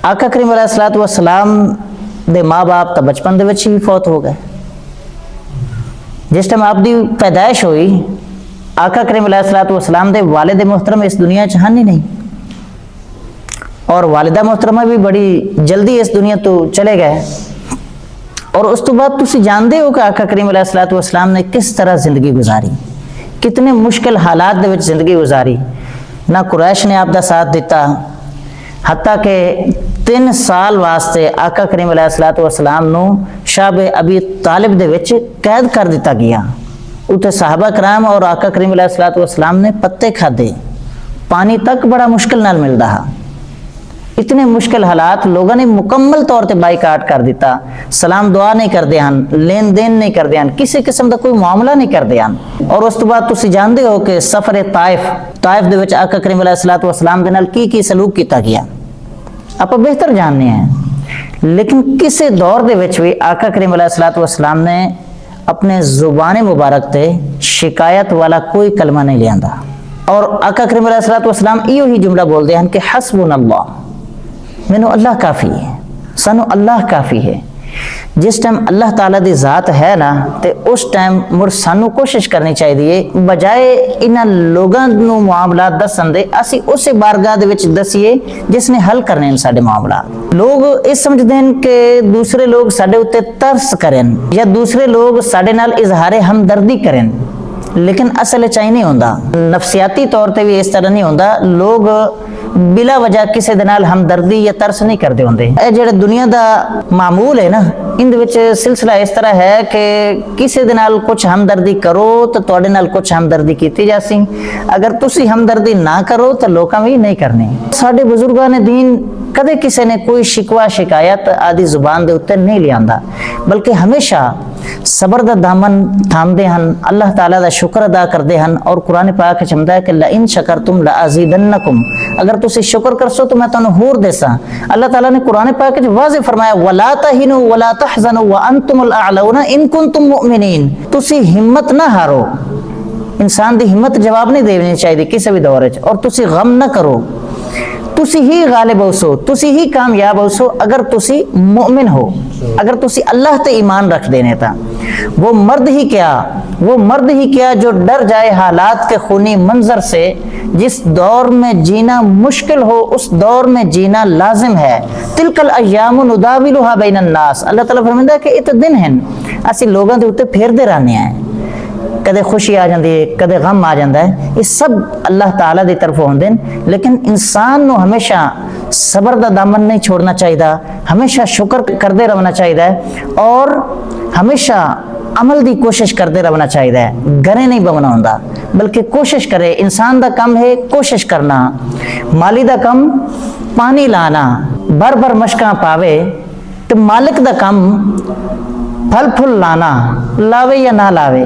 आका करीम अलैहिस्सलातु वस्सलाम दे माँ बाप तो बचपन दे विच ही फौत हो गए। जिस टाइम आपकी पैदाइश हुई आका करीम अलैहिस्सलातु वस्सलाम दे वालिद मोहतरम इस दुनिया च हन ही नहीं, और वालिदा मोहतरमा भी बड़ी जल्दी इस दुनिया तो चले गए। और उस तो बाद तुसी जानते हो कि आका करीम अलैहिस्सलातु वस्सलाम ने किस तरह जिंदगी गुजारी, कितने मुश्किल हालात दे विच जिंदगी गुजारी। ना कुरैश ने आपका साथ दिता, हत्ता के 3 साल वास्ते आका करीम अलैहिस्सलातु वस्सलाम नू शाब अबी तालिब दे विच कैद कर दिता गया। उते सहाबा कराम और आका करीम अलैहिस्सलातु वस्सलाम ने पत्ते खाधे, पानी तक बड़ा मुश्किल नाल मिलदा हा। इतने मुश्किल हालात, लोगों ने मुकम्मल तौर पर बाइकाट कर दिता। सलाम दुआ नहीं करते हैं, लेन देन नहीं करते हैं, किसी किस्म का कोई मामला नहीं करते हैं। और उस तो बाद तुसी जानते हो कि सफर ताइफ दे विच आका करीम अलैहिस्सलातु वस्सलाम दे नाल की सलूक किया गया, आप बेहतर जानने हैं। लेकिन किसी दौर दे विच भी आका करीम अलैहिस्सलातु वस्सलाम ने अपने जुबान मुबारक ते शिकायत वाला कोई कलमा नहीं लिया। और आका करीम अलैहिस्सलातु वस्सलाम इहो ही जुमला बोलते हैं कि हस्बुनल्लाह, मैनू अल्लाह काफ़ी है, सानू अल्लाह काफ़ी है। जिस टाइम अल्लाह ताला दी ज़ात है ना, तो उस टाइम मुड़ सानू कोशिश करनी चाहिए बजाए इन्हां लोगां नू मामला दसन दे, असी उस बारगाह दे विच दसीए जिसने हल करने हैं साडे मामला। लोग इस समझते हैं कि दूसरे लोग साडे उत्ते तरस करें या दूसरे लोग साडे नाल इजहारे हमदर्दी करें, लेकिन असल चाही नहीं होंदा। नफसियाती तौर पर भी इस तरह नहीं होंदा। लोग बिला वजह किसी दे नाल हमदर्दी या तरस नहीं करते होंदे। ये जेड़ा दुनिया दा मामूल है ना, इन दे विच सिलसिला इस तरह है कि किसी दे नाल कुछ हमदर्दी करो तो तुहाडे नाल कुछ हमदर्दी कीती जासी, अगर तुसी हमदर्दी ना करो तो लोकां भी नहीं करनी। साडे बुजुर्गां ने दीन कदे किसी ने कोई शिकवा शिकायत आदि जुबान दे उत्ते नहीं लियांदा, बल्कि हमेशा सबर दा दामन थामदे हन, अल्लाह ताला दा शुक्र अदा करदे हन। और कुरान पाक च हुंदा है कि लइन शकरतुम लअज़ीदन्नकुम, अगर तुसी शुक्र करसो तो मैं तुहानू होर देसा। अल्लाह ताला ने कुरान पाक च वाज़ेह फरमाया वला तहिनु वला तहज़नु व अंतुमुल अअलौना इन कुंतुम मुमिनीन, तुसी हिम्मत ना हारो। इंसान दी हिम्मत जवाब नहीं देनी चाहिए किसी भी दौर च, और तुसी गम ना करो, तुसी ही गालिब होसो, तुसी ही कामयाब होसो अगर तुसी मोमिन हो, अगर तुसी अल्लाह ते ईमान रख देने ता। वो मर्द ही क्या जो डर जाए हालात के खूनी मंजर से। जिस दौर में जीना मुश्किल हो उस दौर में जीना लाजिम है। तिलकल अय्यामु नुदाविलुहा बैनन नास, अल्लाह ताला फरमांदा है कि ये तो दिन हैं असी लोगों के उत्ते फेरदे रहने हैं। कदे खुशी आ जाती है, कदे गम आ जाता है, ये सब अल्लाह ताला दी तरफों होंदे हैं। लेकिन इंसान नू हमेशा सबर दा दामन नहीं छोड़ना चाहिए, हमेशा शुक्र करते रहना चाहिए और हमेशा अमल दी कोशिश करते रहना चाहिए। गरे नहीं बवना होंदा, बल्कि कोशिश करे। इंसान दा कम है कोशिश करना, माली दा कम पानी लाना, भर भर मशकां पावे, तो मालिक दा कम फल फुल लाना, लावे या ना लावे।